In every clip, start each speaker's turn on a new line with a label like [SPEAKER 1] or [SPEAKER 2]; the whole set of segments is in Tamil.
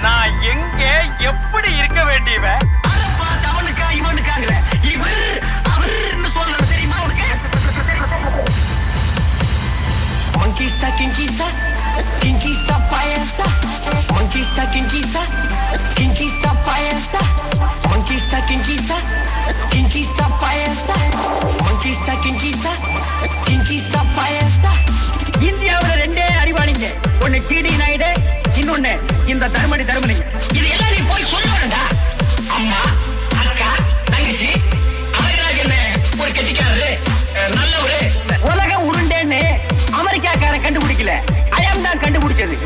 [SPEAKER 1] நான் எங்க எப்படி இருக்க வேண்டியவன்?
[SPEAKER 2] Conquista, conquista, conquista paesa. Conquista, conquista, conquista paesa. Conquista, conquista, conquista paesa. Conquista, conquista, conquista paesa.
[SPEAKER 3] இந்தியாவுல ரெண்டே அறிவாளிங்க, ஒன்னு டிடி நாயுடு, இன்னொன்னு இந்த தர்மலிங்க.
[SPEAKER 2] இது எல்லாரையும் போய் சொல்லுவாங்கடா. அம்மா, அக்கா, தங்கச்சி, அவர்களாக என்ன ஒரு கெட்டிக்காரரு, நல்லவரு.
[SPEAKER 3] உலகம் உருண்டேன்னு அமெரிக்காக்காரன் கண்டுபிடிக்கல, அயம் தான் கண்டுபிடிச்சது.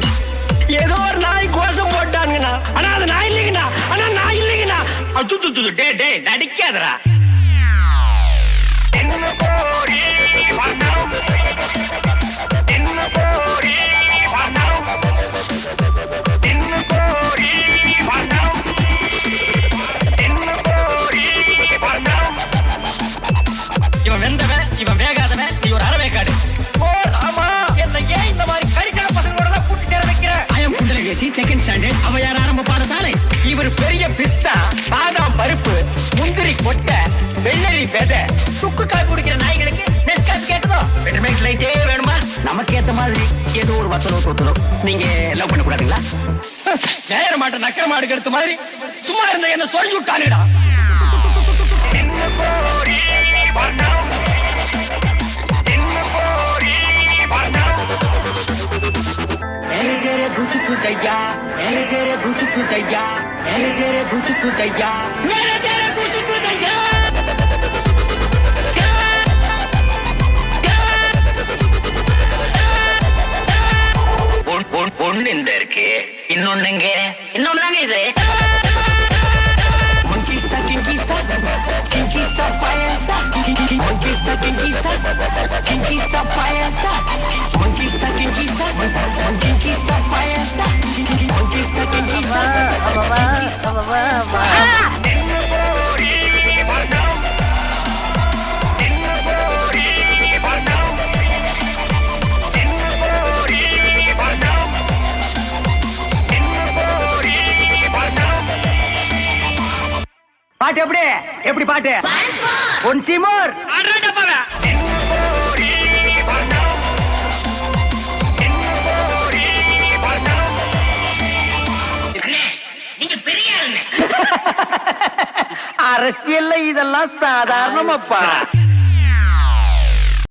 [SPEAKER 2] ஏதோ ஒரு நாய் கோஷம் போட்டானுங்கண்ணா. ஆனா அது நான் இல்லைங்கண்ணா. ஆனா நான் இல்லைங்கண்ணா.
[SPEAKER 3] டே நடிக்காதடா.
[SPEAKER 2] இவன் வெந்தவன், இவன் வேகாதவன், நீ ஒரு அறவேக்காடு.
[SPEAKER 3] ஆமா, என்ன ஏன் இந்த மாதிரி கரிசன பசங்களோட தான் கூட்டி சேர வைக்கிற?
[SPEAKER 2] ஐயம் குண்டலகேசி, செகண்ட் ஸ்டாண்டர்ட், அவையார் ஆரம்ப பாடசாலை.
[SPEAKER 3] இவர் பெரிய பிஸ்தா, பாதாம் பருப்பு, முந்திரி கொட்டை, வெள்ளரி விதை, சுக்கு காய் குடிக்கிற நாய்களுக்கு நெஸ்காஃபி கேட்டதோ?
[SPEAKER 2] பெட்ரோல் லைட்டே வேணுமா? நமக்கு ஏத்த மாதிரி ஏதோ ஒரு வத்தலோ தோத்தலோ. நீங்க லவ் பண்ண கூடாதுங்களா? நேர மாட்ட நக்கர மாடு எடுத்த மாதிரி சும்மா இருந்த என்ன சொரிஞ்சு விட்டானுடா.
[SPEAKER 3] ஒண்ணு இந்த இருக்கு, இன்னொன்னுங்க, இன்னொன்னு இது.
[SPEAKER 2] Conquista, conquista, conquista paesa. Conquista, conquista, conquista paesa. Conquista, conquista, conquista paesa. Conquista, conquista, conquista paesa.
[SPEAKER 3] பாட்டு எப்படி பாட்டு? ஒன் சிமோர். அரசியல்ல இதெல்லாம் சாதாரணமாப்பா.